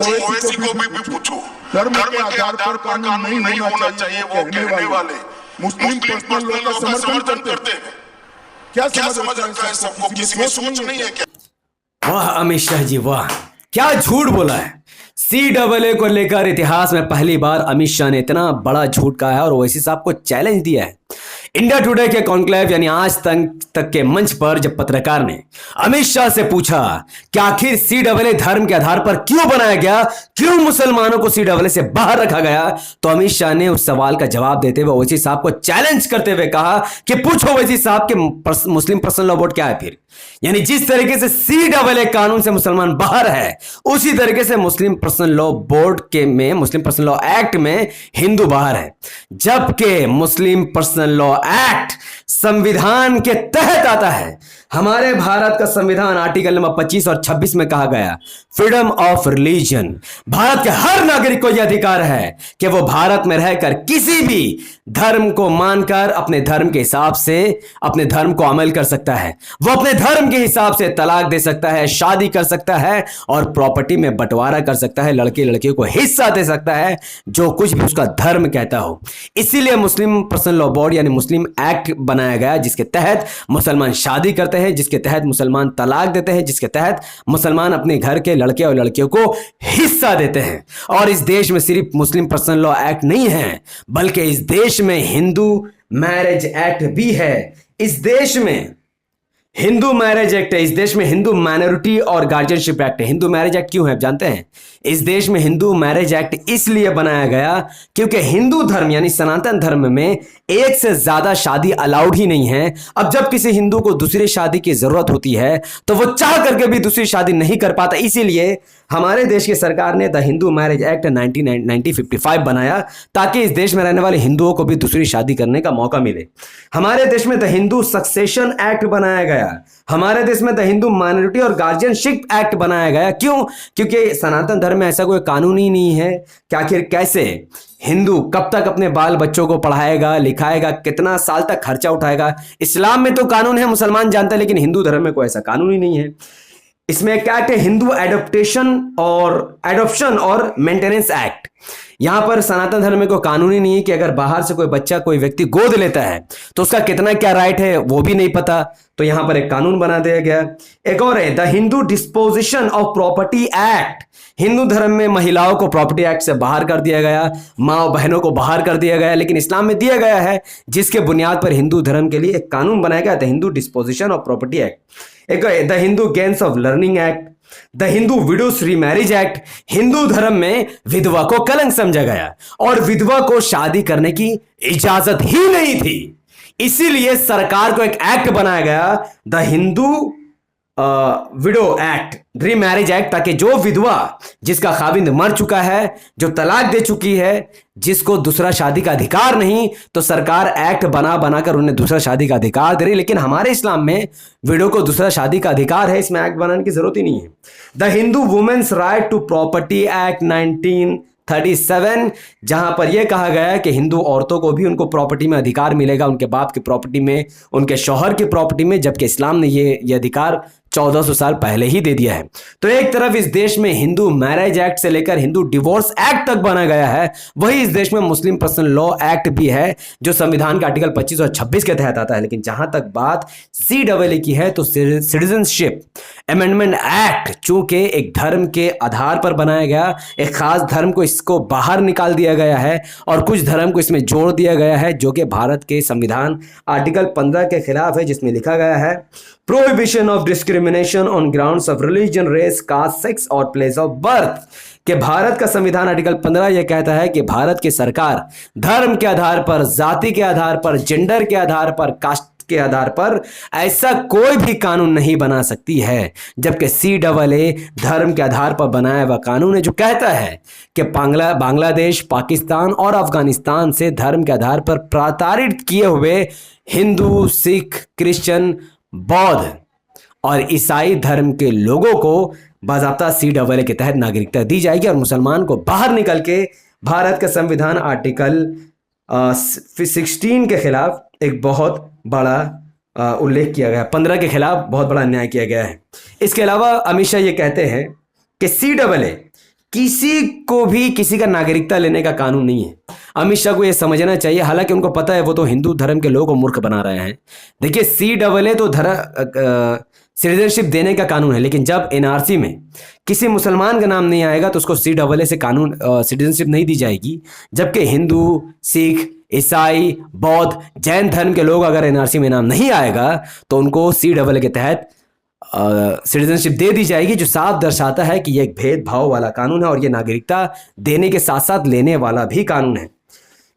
ओवैसी को भी पूछो, धर्म के आधार पर कानून नहीं होना चाहिए वो कहने वाले मुस्लिम पर्सनल लॉ का समर्थन करते हैं। क्या समझ रखा है सबको? किसी में सोच नहीं है क्या? वाह अमित शाह जी वाह, क्या झूठ बोला है। CAA को लेकर इतिहास में पहली बार अमित शाह ने इतना बड़ा झूठ कहा है और ओवैसी साहब को चैलेंज दिया है। इंडिया टुडे के कॉन्क्लेव यानी आज तक के मंच पर जब पत्रकार ने अमित शाह से पूछा कि आखिर CAA धर्म के आधार पर क्यों बनाया गया, क्यों मुसलमानों को CAA से बाहर रखा गया, तो अमित शाह ने उस सवाल का जवाब देते हुए ओवैसी साहब को चैलेंज करते हुए कहा कि पूछो ओवैसी साहब के मुस्लिम पर्सनल लॉ बोर्ड क्या है फिर। यानी जिस तरीके से CAA कानून से मुसलमान बाहर है, उसी तरीके से मुस्लिम पर्सनल लॉ बोर्ड के में मुस्लिम पर्सनल लॉ एक्ट में हिंदू बाहर है, जबकि मुस्लिम पर्सनल लॉ एक्ट संविधान के तहत आता है। हमारे भारत का संविधान आर्टिकल नंबर 25 और 26 में कहा गया फ्रीडम ऑफ रिलीजन, भारत के हर नागरिक को यह अधिकार है कि वो भारत में रहकर किसी भी धर्म को मानकर अपने धर्म के हिसाब से अपने धर्म को अमल कर सकता है। वो अपने धर्म के हिसाब से तलाक दे सकता है, शादी कर सकता है और प्रॉपर्टी में बंटवारा कर सकता है, लड़के लड़कियों को हिस्सा दे सकता है, जो कुछ भी उसका धर्म कहता हो। इसीलिए मुस्लिम पर्सनल लॉ बोर्ड यानी मुस्लिम एक्ट बनाया गया, जिसके तहत मुसलमान शादी करते हैं, जिसके तहत मुसलमान तलाक देते हैं, जिसके तहत मुसलमान अपने घर के लड़के और लड़कियों को हिस्सा देते हैं। और इस देश में सिर्फ मुस्लिम पर्सनल लॉ एक्ट नहीं है, बल्कि इस देश में हिंदू मैरिज एक्ट भी है। इस देश में हिंदू मैरिज एक्ट है, इस देश में हिंदू माइनॉरिटी और गार्जियनशिप एक्ट है। हिंदू मैरिज एक्ट क्यों है जानते हैं? इस देश में हिंदू मैरिज एक्ट इसलिए बनाया गया क्योंकि हिंदू धर्म यानी सनातन धर्म में एक से ज्यादा शादी अलाउड ही नहीं है। अब जब किसी हिंदू को दूसरी शादी की जरूरत होती है तो वो चाह करके भी दूसरी शादी नहीं कर पाता। इसीलिए हमारे देश की सरकार ने द हिंदू मैरिज एक्ट 1955 बनाया ताकि इस देश में रहने वाले हिंदुओं को भी दूसरी शादी करने का मौका मिले। हमारे देश में द हिंदू सक्सेशन एक्ट बनाया गया। हमारे देश में द हिंदू माइनॉरिटी और गार्जियनशिप एक्ट बनाया गया। क्यों? क्योंकि सनातन धर्म में ऐसा कोई कानून ही नहीं है कि आखिर कैसे हिंदू कब तक अपने बाल बच्चों को पढ़ाएगा, लिखाएगा, कितना साल तक खर्चा उठाएगा। इस्लाम में तो कानून है, मुसलमान जानते हैं, लेकिन हिंदू धर्म में कोई ऐसा कानून ही नहीं है। इसमें एक एक्ट है हिंदू एडॉप्शन और मेंटेनेंस एक्ट। यहां पर सनातन धर्म में कोई कानून ही नहीं है कि अगर बाहर से कोई बच्चा कोई व्यक्ति गोद लेता है तो उसका कितना क्या राइट है वो भी नहीं पता, तो यहां पर एक कानून बना दिया गया। एक और है the Hindu disposition of property act. Hindu धर्म में महिलाओं को प्रॉपर्टी एक्ट से बाहर कर दिया गया, माँ बहनों को बाहर कर दिया गया, लेकिन इस्लाम में दिया गया है, जिसके बुनियाद पर हिंदू धर्म के लिए एक कानून बनाया गया the Hindu disposition of property act. एक the Hindu gains of learning act, the Hindu widows remarriage act. Hindu धर्म में विधवा को कलंक समझा गया और विधवा को शादी करने की इजाजत ही नहीं थी। इसीलिए सरकार को एक एक्ट बनाया गया the Hindu window act, remarriage act, ताकि जो विधवा जिसका खाविंद मर चुका है, जो तलाक दे चुकी है, जिसको दूसरा शादी का अधिकार नहीं, तो सरकार एक्ट बनाकर उन्हें दूसरा शादी का अधिकार दे रही। लेकिन हमारे इस्लाम में विडो को दूसरा शादी का अधिकार है, इसमें एक्ट बनाने की जरूरत ही नहीं है। The Hindu women's right to property act 1937, जहां पर यह कहा गया कि हिंदू औरतों को भी उनको प्रॉपर्टी में अधिकार मिलेगा, उनके बाप की प्रॉपर्टी में, उनके शौहर की प्रॉपर्टी में, जबकि इस्लाम ने ये अधिकार 1400 साल पहले ही दे दिया है। तो एक तरफ इस देश में हिंदू मैरिज एक्ट से लेकर हिंदू डिवोर्स एक्ट तक बना गया है, वही इस देश में मुस्लिम पर्सनल लॉ एक्ट भी है, जो संविधान के आर्टिकल 25 और 26 के तहत आता है। लेकिन जहां तक बात CAA की है तो सिटीजनशिप अमेंडमेंट एक्ट, चूंकि एक धर्म के आधार पर बनाया गया, एक खास धर्म को इसको बाहर निकाल दिया गया है और कुछ धर्म को इसमें जोड़ दिया गया है, जो कि भारत के संविधान आर्टिकल 15 के खिलाफ है, जिसमें लिखा गया है prohibition of discrimination on grounds of religion, race, caste, sex और प्लेस ऑफ बर्थ। कि भारत का संविधान आर्टिकल 15 यह कहता है कि भारत की सरकार धर्म के आधार पर, जाति के आधार पर, जेंडर के आधार पर, कास्ट के आधार पर ऐसा कोई भी कानून नहीं बना सकती है, जबकि CAA धर्म के आधार पर बनाया हुआ कानून है, जो कहता है कि बांग्लादेश, पाकिस्तान और अफगानिस्तान से धर्म के आधार पर प्रताड़ित किए हुए हिंदू, सिख, क्रिश्चियन, बौद्ध और ईसाई धर्म के लोगों को बाज़ाब्ता CAA के तहत नागरिकता दी जाएगी और मुसलमान को बाहर निकल के भारत का संविधान आर्टिकल 16 के खिलाफ एक बहुत बड़ा उल्लेख किया गया, 15 के खिलाफ बहुत बड़ा अन्याय किया गया है। इसके अलावा अमित शाह ये कहते हैं कि CAA किसी को भी किसी का नागरिकता लेने का कानून नहीं है। अमित शाह को यह समझना चाहिए, हालांकि उनको पता है वो तो हिंदू धर्म के लोगों को मूर्ख बना रहे हैं। देखिए CAA तो सिटीजनशिप देने का कानून है, लेकिन जब एनआरसी में किसी मुसलमान का नाम नहीं आएगा तो उसको CAA से कानून सिटीजनशिप नहीं दी जाएगी। जबकि हिंदू, सिख, ईसाई, बौद्ध, जैन धर्म के लोग अगर एनआरसी में नाम नहीं आएगा तो उनको CAA के तहत सिटीजनशिप दे दी जाएगी, जो साफ दर्शाता है कि यह एक भेदभाव वाला कानून है और यह नागरिकता देने के साथ साथ लेने वाला भी कानून है।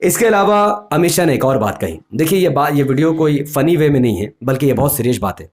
इसके अलावा अमित शाह ने एक और बात कही। देखिए ये वीडियो कोई फनी वे में नहीं है, बल्कि ये बहुत सीरियस बात है।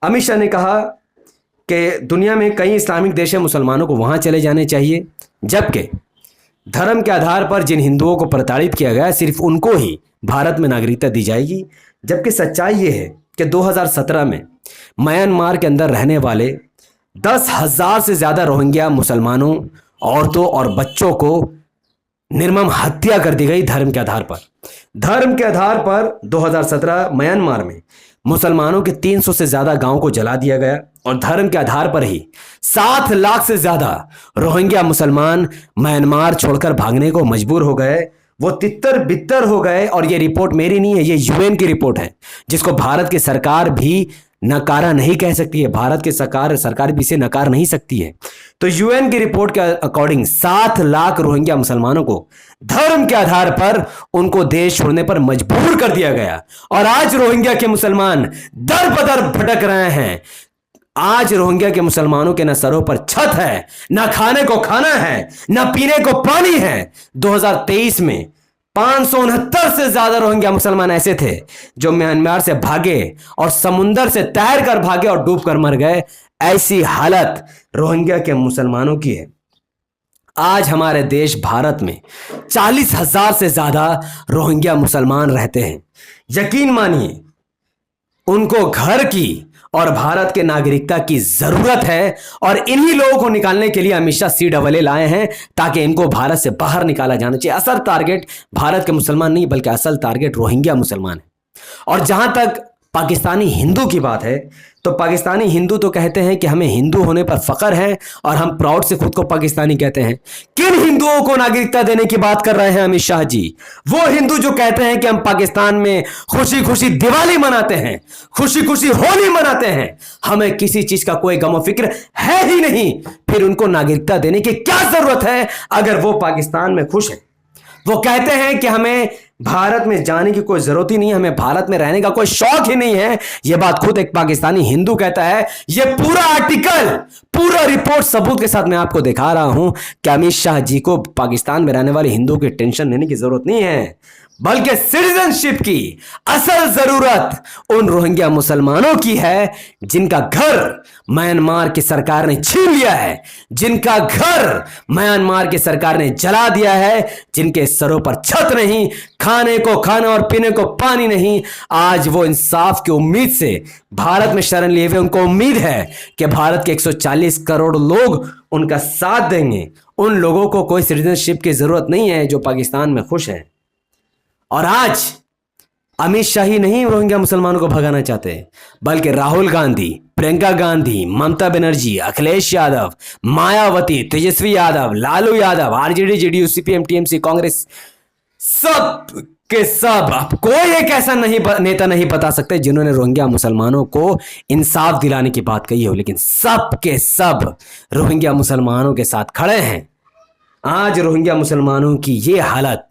अमित शाह ने कहा कि दुनिया में कई इस्लामिक देश हैं, मुसलमानों को वहां चले जाने चाहिए, जबकि धर्म के आधार पर जिन हिंदुओं को प्रताड़ित किया गया सिर्फ उनको ही भारत में नागरिकता दी जाएगी। जबकि सच्चाई ये है कि 2017 में म्यांमार के अंदर रहने वाले 10,000 से ज्यादा रोहिंग्या मुसलमानों, औरतों और बच्चों को निर्मम हत्या कर दी गई धर्म के आधार पर। धर्म के आधार पर 2017 म्यांमार में मुसलमानों के 300 से ज्यादा गांव को जला दिया गया और धर्म के आधार पर ही 7 लाख से ज्यादा रोहिंग्या मुसलमान म्यांमार छोड़कर भागने को मजबूर हो गए। वो तितर बितर हो गए। और ये रिपोर्ट मेरी नहीं है, ये यूएन की रिपोर्ट है, जिसको भारत की सरकार भी नकारा नहीं कह सकती है। भारत की सरकार भी इसे नकार नहीं सकती है। तो यूएन की रिपोर्ट के अकॉर्डिंग 7 लाख रोहिंग्या मुसलमानों को धर्म के आधार पर उनको देश छोड़ने पर मजबूर कर दिया गया। और आज रोहिंग्या के मुसलमान दर बदर भटक रहे हैं। आज रोहिंग्या के मुसलमानों के न सरों पर छत है, न खाने को खाना है, न पीने को पानी है। 2023 में 569 से ज्यादा रोहिंग्या मुसलमान ऐसे थे जो म्यांमार से भागे और समुंदर से तैर कर भागे और डूब कर मर गए। ऐसी हालत रोहिंग्या के मुसलमानों की है। आज हमारे देश भारत में 40,000 से ज्यादा रोहिंग्या मुसलमान रहते हैं। यकीन मानिए उनको घर की और भारत के नागरिकता की जरूरत है। और इन्हीं लोगों को निकालने के लिए अमित शाह CAA लाए हैं, ताकि इनको भारत से बाहर निकाला जाना चाहिए। असल टारगेट भारत के मुसलमान नहीं, बल्कि असल टारगेट रोहिंग्या मुसलमान है। और जहां तक पाकिस्तानी हिंदू की बात है, तो पाकिस्तानी हिंदू तो कहते हैं कि हमें हिंदू होने पर फख्र है और हम प्राउड से खुद को पाकिस्तानी कहते हैं। किन हिंदुओं को नागरिकता देने की बात कर रहे हैं अमित शाह जी? वो हिंदू जो कहते हैं कि हम पाकिस्तान में खुशी खुशी दिवाली मनाते हैं, खुशी खुशी होली मनाते हैं, हमें किसी चीज का कोई गम और फिक्र है ही नहीं। फिर उनको नागरिकता देने की क्या जरूरत है अगर वो पाकिस्तान में खुश है? वो कहते हैं कि हमें भारत में जाने की कोई जरूरत ही नहीं है, हमें भारत में रहने का कोई शौक ही नहीं है। यह बात खुद एक पाकिस्तानी हिंदू कहता है। यह पूरा आर्टिकल, पूरा रिपोर्ट सबूत के साथ मैं आपको दिखा रहा हूं कि अमित शाह जी को पाकिस्तान में रहने वाले हिंदुओं की टेंशन लेने की जरूरत नहीं है, बल्कि सिटीजनशिप की असल जरूरत उन रोहिंग्या मुसलमानों की है जिनका घर म्यांमार की सरकार ने छीन लिया है, जिनका घर म्यांमार की सरकार ने जला दिया है, जिनके सरों पर छत नहीं, खाने को खाना और पीने को पानी नहीं। आज वो इंसाफ की उम्मीद से भारत में शरण लिए हुए, उनको उम्मीद है कि भारत के 140 करोड़ लोग उनका साथ देंगे। उन लोगों को कोई सिटीजनशिप की जरूरत नहीं है जो पाकिस्तान में खुश है। और आज अमित शाह ही नहीं रोहिंग्या मुसलमानों को भगाना चाहते, बल्कि Rahul Gandhi, Priyanka Gandhi, Mamata Banerjee, Akhilesh Yadav, Mayawati, Tejashwi Yadav, Lalu Yadav, RJD, JDU, CPM, TMC, Congress, सब के सब, अब कोई एक ऐसा नेता नहीं बता सकते जिन्होंने रोहिंग्या मुसलमानों को इंसाफ दिलाने की बात कही हो, लेकिन सब के सब रोहिंग्या मुसलमानों के साथ खड़े हैं। आज रोहिंग्या मुसलमानों की ये हालत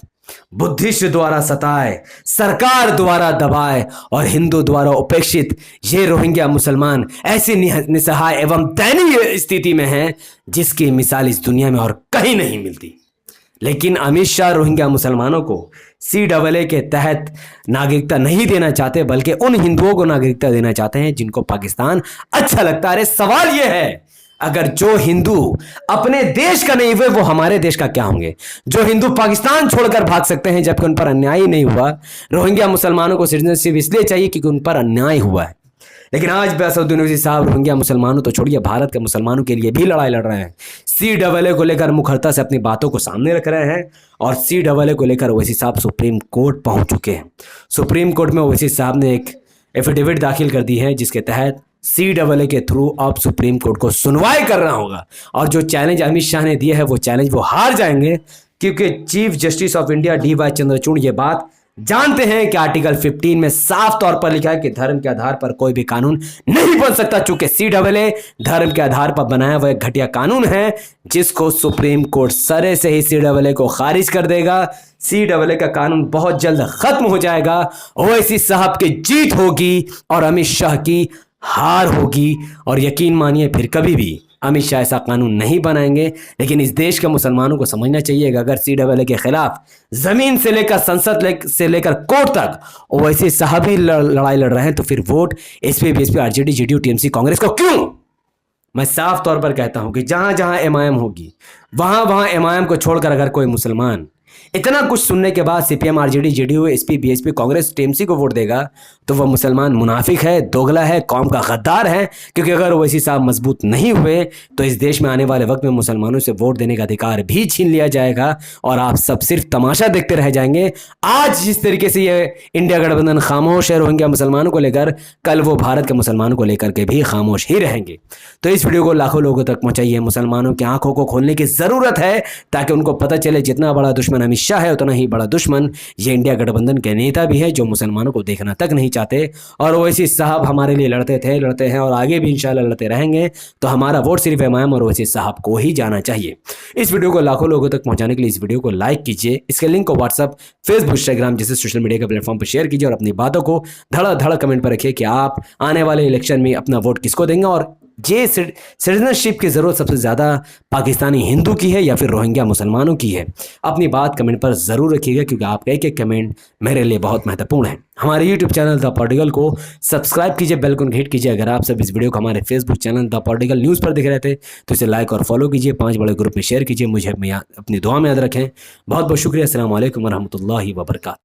बुद्धिस्ट द्वारा सताए, सरकार द्वारा दबाए और हिंदू द्वारा उपेक्षित ये रोहिंग्या मुसलमान ऐसी निसहाय एवं दयनीय स्थिति में हैं जिसकी मिसाल इस दुनिया में और कहीं नहीं मिलती। लेकिन अमित शाह रोहिंग्या मुसलमानों को CAA के तहत नागरिकता नहीं देना चाहते, बल्कि उन हिंदुओं को नागरिकता देना चाहते हैं जिनको पाकिस्तान अच्छा लगता है। अरे सवाल यह है, अगर जो हिंदू अपने देश का नहीं हुए वो हमारे देश का क्या होंगे? जो हिंदू पाकिस्तान छोड़कर भाग सकते हैं जबकि उन पर अन्याय ही नहीं हुआ। रोहिंग्या मुसलमानों को सिटीजनशिप इसलिए चाहिए क्योंकि उन पर अन्याय हुआ है। लेकिन आज भी असदुद्दीन ओवैसी साहब रोहिंग्या मुसलमानों तो छोड़िए, भारत के मुसलमानों के लिए भी लड़ाई लड़ रहे हैं। CAA को लेकर मुखरता से अपनी बातों को सामने रख रहे हैं और CAA को लेकर ओवैसी साहब सुप्रीम कोर्ट पहुंच चुके हैं। सुप्रीम कोर्ट में ओवैसी साहब ने एक एफिडेविट दाखिल कर दी है जिसके तहत CAA के थ्रू अब सुप्रीम कोर्ट को सुनवाई करना होगा। और जो चैलेंज अमित शाह ने दिया है वो चैलेंज वो हार जाएंगे, क्योंकि chief justice of India DY Chandrachud ये बात जानते हैं कि आर्टिकल 15 में साफ तौर पर लिखा है कि धर्म के आधार पर कोई भी कानून नहीं बन सकता, चूंकि CAA धर्म के आधार पर बनाया हुआ एक घटिया कानून है जिसको सुप्रीम कोर्ट सरे से ही CAA को खारिज कर देगा। CAA का कानून बहुत जल्द खत्म हो जाएगा। ओवैसी साहब की जीत होगी और अमित शाह की हार होगी। और यकीन मानिए फिर कभी भी अमित शाह ऐसा कानून नहीं बनाएंगे। लेकिन इस देश के मुसलमानों को समझना चाहिए कि अगर CAA के खिलाफ जमीन से लेकर संसद से लेकर कोर्ट तक ओवैसी साहब ही लड़ाई लड़ रहे हैं तो फिर vote SP BSP RJD JDU TMC Congress को क्यों? मैं साफ तौर पर कहता हूं कि जहां जहां MIM होगी वहां वहां MIM को छोड़कर अगर कोई मुसलमान इतना कुछ सुनने के बाद CPM RJD JDU SP BSP Congress TMC को वोट देगा तो वह मुसलमान मुनाफिक है, दोगला है, कौम का गद्दार है। क्योंकि अगर ओवैसी साहब मजबूत नहीं हुए तो इस देश में आने वाले वक्त में मुसलमानों से वोट देने का अधिकार भी छीन लिया जाएगा और आप सब सिर्फ तमाशा देखते रह जाएंगे। आज जिस तरीके से ये इंडिया गठबंधन खामोश है रोहिंग्या मुसलमानों को लेकर, कल वो भारत के मुसलमानों को लेकर के भी खामोश ही रहेंगे। तो इस वीडियो को लाखों लोगों तक पहुंचाइए। मुसलमानों की आंखों को खोलने की जरूरत है ताकि उनको पता चले जितना बड़ा दुश्मन अमित शाह है उतना ही बड़ा दुश्मन ये इंडिया गठबंधन के नेता भी है जो मुसलमानों को देखना तक नहीं चाहते। और ओवैसी साहब हमारे लिए लड़ते थे, लड़ते हैं और आगे भी इंशाल्लाह लड़ते रहेंगे। तो हमारा वोट सिर्फ MIM और ओवैसी साहब को ही जाना चाहिए। इस वीडियो को लाखों लोगों तक पहुंचाने के लिए इस वीडियो को लाइक कीजिए, इसके लिंक को WhatsApp, Facebook, Instagram जैसे सोशल मीडिया के प्लेटफॉर्म पर शेयर कीजिए और अपनी बातों को धड़ाधड़ कमेंट पर रखिए कि आप आने वाले इलेक्शन में अपना वोट किसको देंगे और ये सिटीजनशिप की जरूरत सबसे ज्यादा पाकिस्तानी हिंदू की है या फिर रोहिंग्या मुसलमानों की है। अपनी बात कमेंट पर जरूर रखिएगा क्योंकि आपका एक एक कमेंट मेरे लिए बहुत महत्वपूर्ण है। हमारे YouTube चैनल द पॉलिटिकल को सब्सक्राइब कीजिए, बेल आइकन हिट कीजिए। अगर आप सब इस वीडियो को हमारे Facebook channel the political news पर देख रहे थे तो इसे लाइक और फॉलो कीजिए, 5 बड़े ग्रुप में शेयर कीजिए। मुझे अपनी दुआ में याद रखें। बहुत बहुत शुक्रिया। अस्सलाम वालेकुम वरहमतुल्लाहि वबरकातुहू।